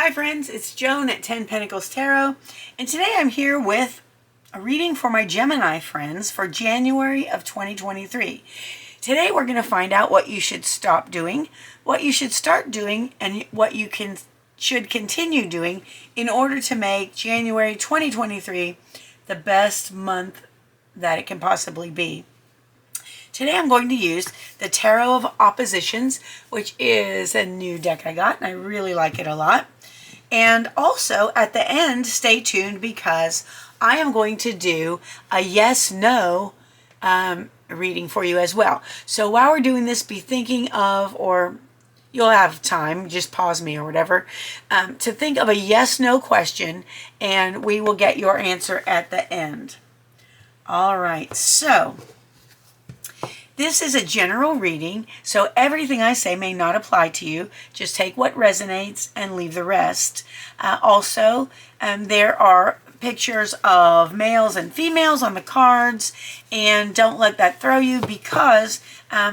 Hi friends, it's Joan at 10 Pentacles Tarot, and today I'm here with a reading for my Gemini friends for January of 2023. Today we're going to find out what you should stop doing, what you should start doing, and what you should continue doing in order to make January 2023 the best month that it can possibly be. Today I'm going to use the Tarot of Oppositions, which is a new deck I got, and I really like it a lot. And also, at the end, stay tuned because I am going to do a yes-no reading for you as well. So while we're doing this, be thinking of, or you'll have time, just pause me or whatever, to think of a yes-no question, and we will get your answer at the end. All right, so this is a general reading, so everything I say may not apply to you. Just take what resonates and leave the rest. Also, there are pictures of males and females on the cards, and don't let that throw you because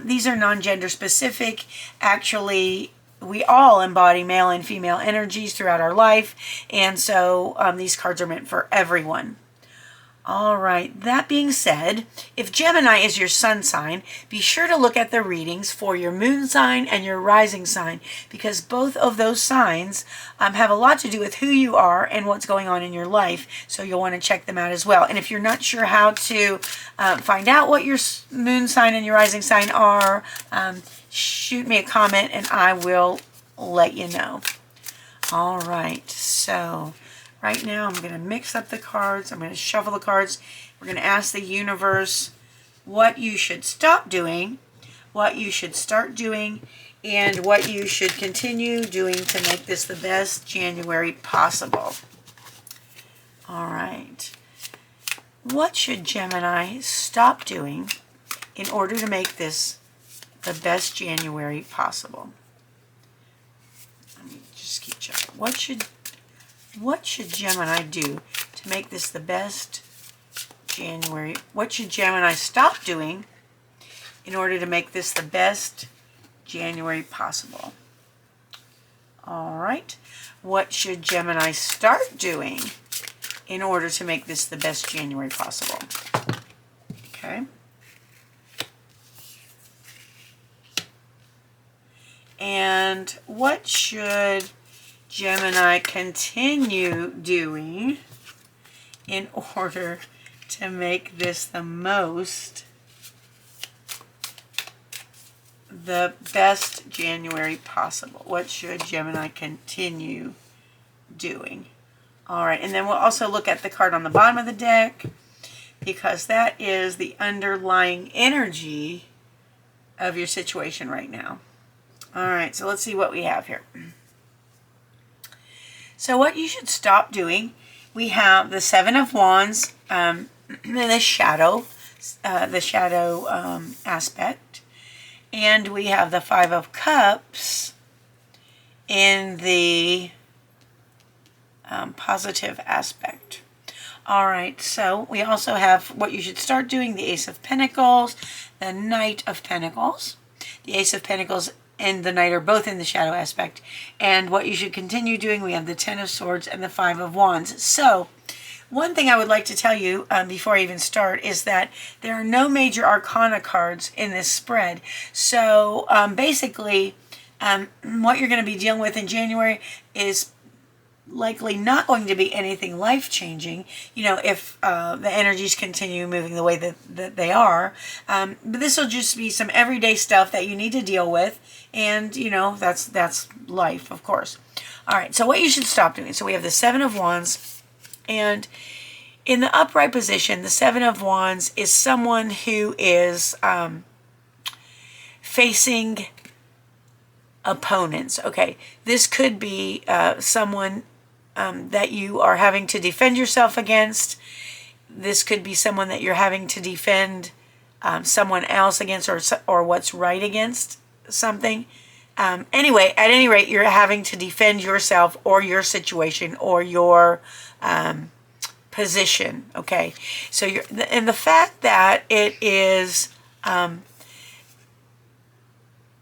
these are non-gender specific. Actually, we all embody male and female energies throughout our life, and so these cards are meant for everyone. All right, that being said, if Gemini is your sun sign, be sure to look at the readings for your moon sign and your rising sign because both of those signs have a lot to do with who you are and what's going on in your life, so you'll want to check them out as well. And if you're not sure how to find out what your moon sign and your rising sign are, shoot me a comment and I will let you know. All right, so right now, I'm going to mix up the cards. I'm going to shuffle the cards. We're going to ask the universe what you should stop doing, what you should start doing, and what you should continue doing to make this the best January possible. All right. What should Gemini stop doing in order to make this the best January possible? Let me just keep checking. What should Gemini do to make this the best January? What should Gemini stop doing in order to make this the best January possible? All right. What should Gemini start doing in order to make this the best January possible? Okay. And what should Gemini continue doing in order to make this the best January possible? What should Gemini continue doing? All right, and then we'll also look at the card on the bottom of the deck because that is the underlying energy of your situation right now. All right, so let's see what we have here. So what you should stop doing, we have the Seven of Wands in the shadow aspect, and we have the Five of Cups in the positive aspect. All right, so we also have what you should start doing, the Ace of Pentacles, the Knight of Pentacles. The Ace of Pentacles and the Knight are both in the shadow aspect. And what you should continue doing, we have the Ten of Swords and the Five of Wands. So, one thing I would like to tell you before I even start is that there are no major arcana cards in this spread. So, basically, what you're going to be dealing with in January is likely not going to be anything life-changing, you know, if the energies continue moving the way that they are. But this will just be some everyday stuff that you need to deal with, and, you know, that's life, of course. All right, so what you should stop doing. So we have the Seven of Wands, and in the upright position, the Seven of Wands is someone who is facing opponents. Okay, this could be someone that you are having to defend yourself against. This could be someone that you're having to defend someone else against, or what's right against something. Anyway, at any rate, you're having to defend yourself or your situation or your position. Okay, so and the fact that it is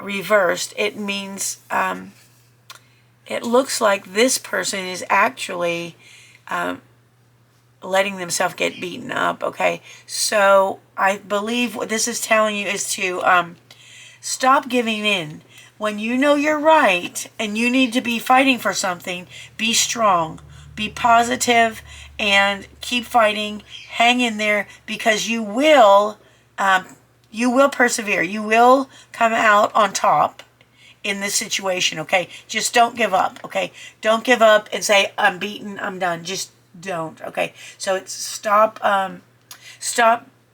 reversed, it means it looks like this person is actually letting themselves get beaten up, okay? So I believe what this is telling you is to stop giving in. When you know you're right and you need to be fighting for something, be strong, be positive, and keep fighting. Hang in there, because you will persevere. You will come out on top in this situation, okay? Just don't give up, okay? Don't give up and say, I'm beaten, I'm done. Just don't, okay? So it's stop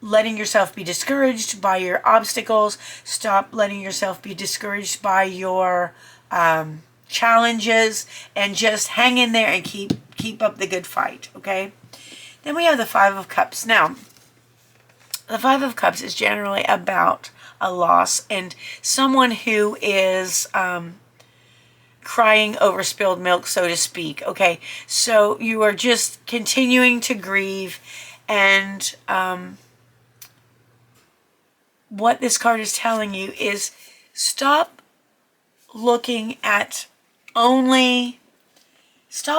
letting yourself be discouraged by your obstacles. Stop letting yourself be discouraged by your challenges, and just hang in there and keep up the good fight, okay? Then we have the Five of Cups. Now, the Five of Cups is generally about a loss and someone who is crying over spilled milk, so to speak, okay? So you are just continuing to grieve, and what this card is telling you is stop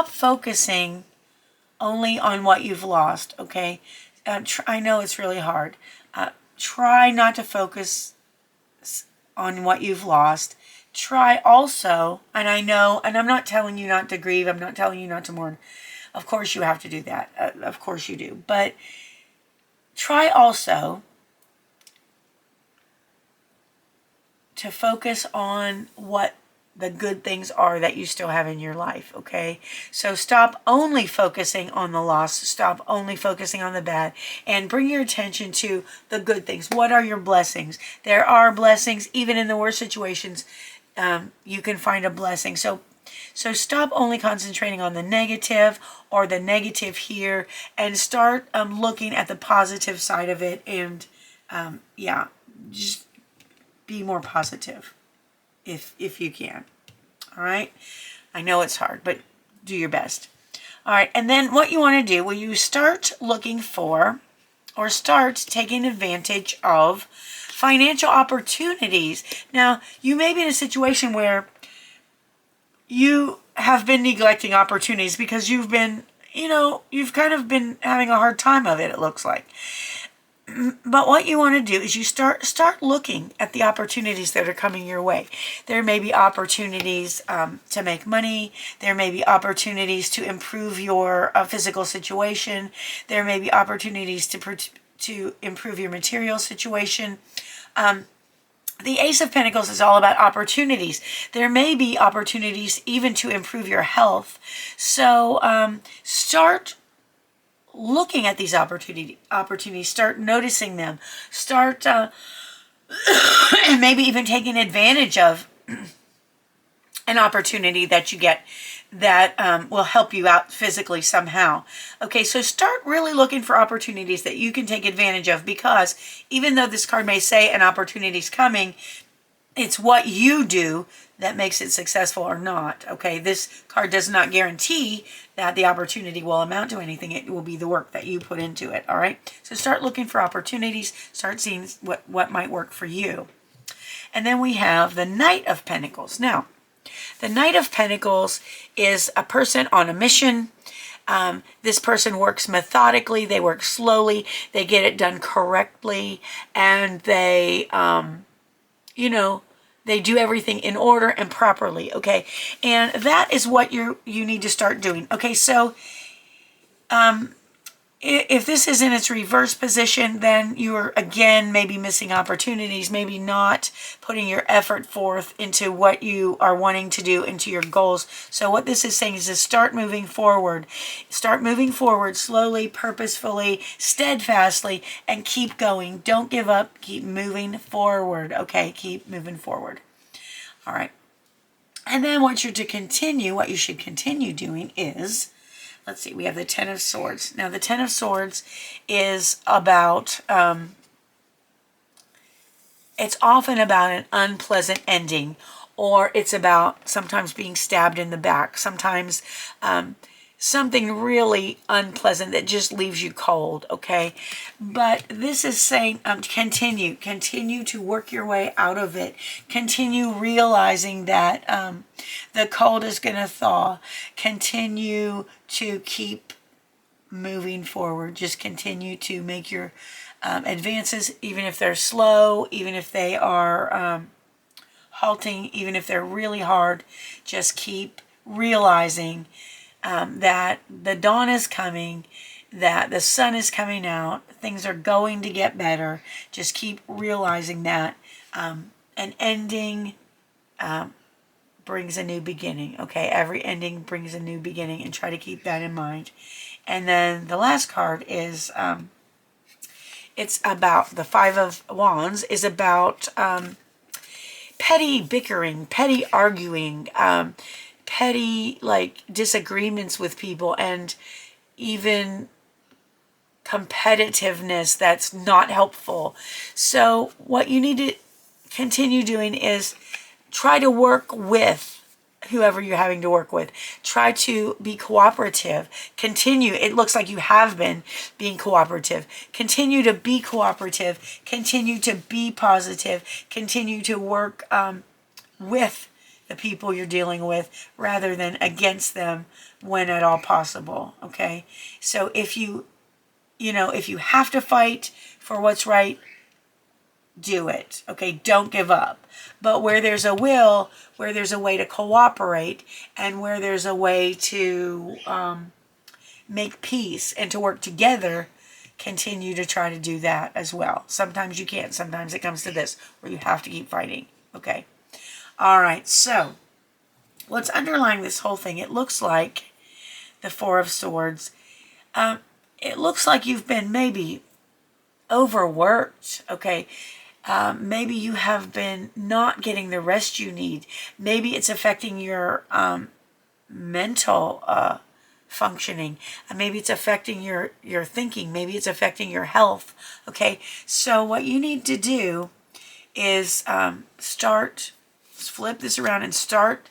focusing only on what you've lost, okay? I know it's really hard. Try not to focus on what you've lost. Try also, and I know, and I'm not telling you not to grieve, I'm not telling you not to mourn. Of course you have to do that. Of course you do. But try also to focus on what the good things are that you still have in your life, okay? So stop only focusing on the loss, stop only focusing on the bad, and bring your attention to the good things. What are your blessings? There are blessings, even in the worst situations. You can find a blessing. So stop only concentrating on the negative or the negative here, and start looking at the positive side of it, and yeah, just be more positive if you can. All right? I know it's hard, but do your best. All right, and then what you want to do, you start looking for, or start taking advantage of, financial opportunities. Now, you may be in a situation where you have been neglecting opportunities because you've been, you've kind of been having a hard time of it, it looks like. But what you want to do is you start looking at the opportunities that are coming your way. There may be opportunities to make money. There may be opportunities to improve your physical situation. There may be opportunities to improve your material situation. The Ace of Pentacles is all about opportunities. There may be opportunities even to improve your health. So start looking at these opportunities, start noticing them, start maybe even taking advantage of an opportunity that you get that will help you out physically somehow. Okay, so start really looking for opportunities that you can take advantage of, because even though this card may say an opportunity is coming, it's what you do that makes it successful or not. Okay, this card does not guarantee that the opportunity will amount to anything. It will be the work that you put into it. All right, so start looking for opportunities, start seeing what might work for you. And then we have the Knight of Pentacles. Now, the Knight of Pentacles is a person on a mission. This person works methodically, they work slowly, they get it done correctly, and they they do everything in order and properly, okay? And that is what you need to start doing. Okay, so if this is in its reverse position, then you're again maybe missing opportunities, maybe not putting your effort forth into what you are wanting to do, into your goals. So what this is saying is to start moving forward. Start moving forward slowly, purposefully, steadfastly, and keep going. Don't give up. Keep moving forward. Okay, keep moving forward. All right. And then what you should continue doing is, let's see, we have the Ten of Swords. Now, the Ten of Swords is about, it's often about an unpleasant ending, or it's about sometimes being stabbed in the back. Sometimes something really unpleasant that just leaves you cold, okay? But this is saying continue to work your way out of it. Continue realizing that the cold is going to thaw. Continue to keep moving forward. Just continue to make your advances, even if they're slow, even if they are halting, even if they're really hard. Just keep realizing that the dawn is coming, that the sun is coming out, things are going to get better. Just keep realizing that an ending brings a new beginning, okay? Every ending brings a new beginning, and try to keep that in mind. And then the last card is, it's about, the Five of Wands is about petty bickering, petty arguing, petty like disagreements with people, and even competitiveness that's not helpful. So what you need to continue doing is try to work with whoever you're having to work with. Try to be cooperative. Continue. It looks like you have been being cooperative. Continue to be cooperative. Continue to be positive. Continue to work with the people you're dealing with rather than against them when at all possible, okay? So if you have to fight for what's right, do it, okay? Don't give up. But where there's a will, where there's a way to cooperate, and where there's a way to make peace and to work together, continue to try to do that as well. Sometimes you can't. Sometimes it comes to this, where you have to keep fighting, okay? All right, so what's underlying this whole thing, it looks like the Four of Swords. It looks like you've been maybe overworked, okay? Maybe you have been not getting the rest you need. Maybe it's affecting your mental functioning. Maybe it's affecting your thinking. Maybe it's affecting your health, okay? So what you need to do is flip this around and start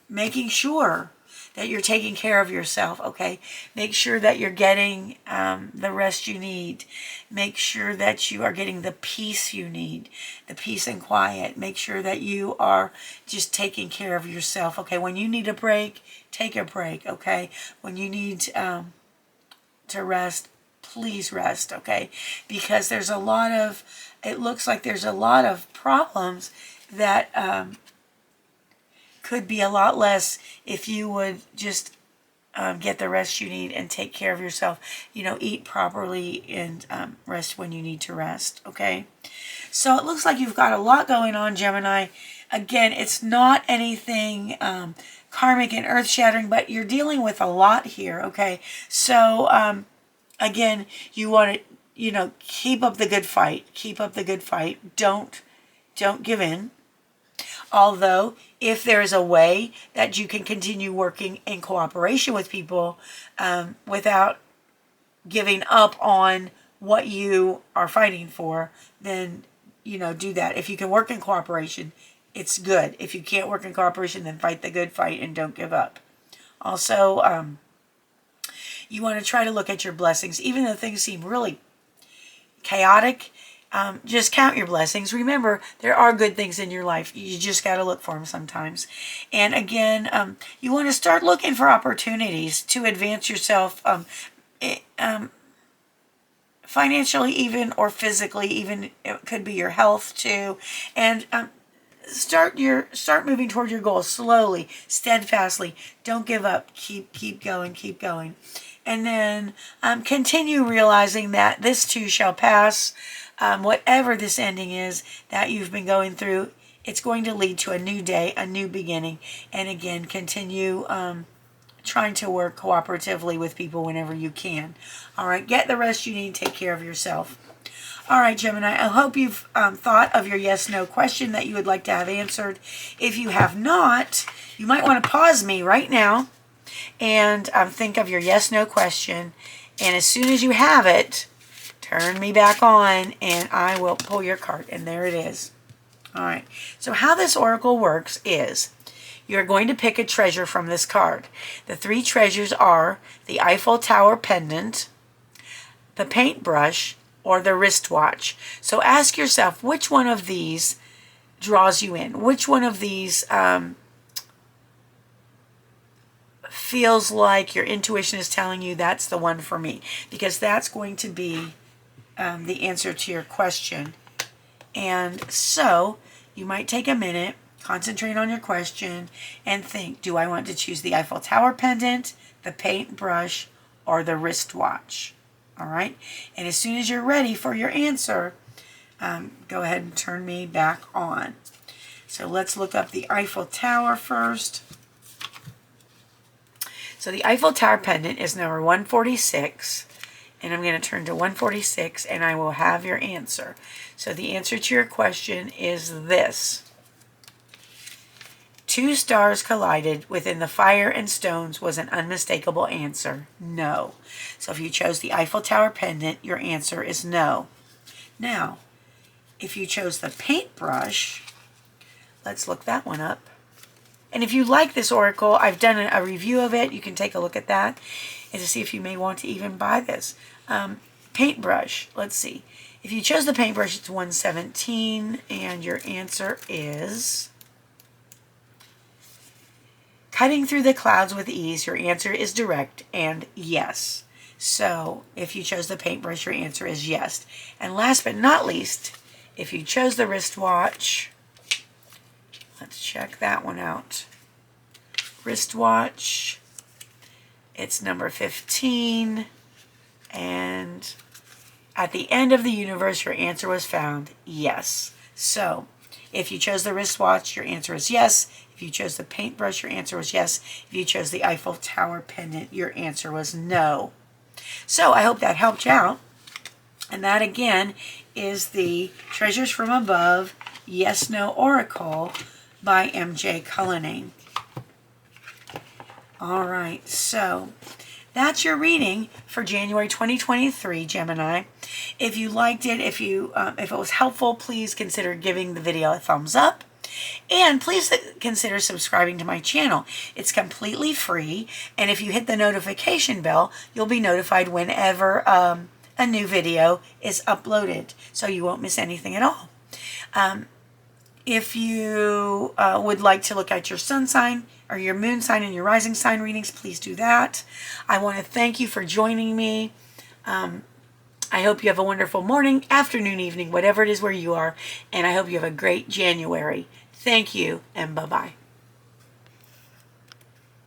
making sure that you're taking care of yourself, okay? Make sure that you're getting the rest you need. Make sure that you are getting the peace you need, the peace and quiet. Make sure that you are just taking care of yourself, okay? When you need a break, take a break, okay? When you need to rest, please rest, okay? Because there's a lot of, it looks like there's a lot of problems that could be a lot less if you would just get the rest you need and take care of yourself. You know, eat properly and rest when you need to rest, okay? So it looks like you've got a lot going on, Gemini. Again, it's not anything karmic and earth-shattering, but you're dealing with a lot here, okay? So, again, you want to, keep up the good fight. Keep up the good fight. Don't give in. Although, if there is a way that you can continue working in cooperation with people without giving up on what you are fighting for, then, do that. If you can work in cooperation, it's good. If you can't work in cooperation, then fight the good fight and don't give up. Also, you want to try to look at your blessings. Even though things seem really chaotic, just count your blessings. Remember, there are good things in your life. You just got to look for them sometimes. And again, you want to start looking for opportunities to advance yourself financially even, or physically even. It could be your health too. And start moving toward your goal slowly, steadfastly. Don't give up. Keep going, keep going. And then continue realizing that this too shall pass. Whatever this ending is that you've been going through, it's going to lead to a new day, a new beginning. And again, continue trying to work cooperatively with people whenever you can. All right, get the rest you need. Take care of yourself. All right, Gemini, I hope you've thought of your yes-no question that you would like to have answered. If you have not, you might want to pause me right now and think of your yes-no question. And as soon as you have it, turn me back on and I will pull your card. And there it is. All right. So how this oracle works is You're going to pick a treasure from this card. The 3 treasures are the Eiffel Tower pendant, the paintbrush, or the wristwatch. So ask yourself, which one of these draws you in? Which one of these feels like your intuition is telling you that's the one for me? Because that's going to be the answer to your question. And so you might take a minute, concentrate on your question, and think, do I want to choose the Eiffel Tower pendant, the paintbrush, or the wristwatch? All right. And as soon as you're ready for your answer, go ahead and turn me back on. So let's look up the Eiffel Tower first. So the Eiffel Tower pendant is number 146. And I'm going to turn to 146 and I will have your answer. So the answer to your question is this. 2 stars collided within the fire and stones was an unmistakable answer. No. So if you chose the Eiffel Tower pendant, your answer is no. Now, if you chose the paintbrush, let's look that one up. And if you like this oracle, I've done a review of it. You can take a look at that and to see if you may want to even buy this. Paintbrush, let's see. If you chose the paintbrush, it's 117, and your answer is cutting through the clouds with ease. Your answer is direct and yes. So if you chose the paintbrush, your answer is yes. And last but not least, if you chose the wristwatch, let's check that one out. Wristwatch, it's number 15. And at the end of the universe, your answer was found yes. So if you chose the wristwatch, your answer is yes. If you chose the paintbrush, your answer was yes. If you chose the Eiffel Tower pendant, your answer was no. So I hope that helped you out. And that again is the Treasures from Above Yes No Oracle by MJ Cullinane. All right, so that's your reading for January 2023, Gemini. If you liked it, if it was helpful, please consider giving the video a thumbs up. And please consider subscribing to my channel. It's completely free. And if you hit the notification bell, you'll be notified whenever a new video is uploaded. So you won't miss anything at all. If you would like to look at your sun sign or your moon sign and your rising sign readings, please do that. I want to thank you for joining me. I hope you have a wonderful morning, afternoon, evening, whatever it is where you are. And I hope you have a great January. Thank you, and bye-bye.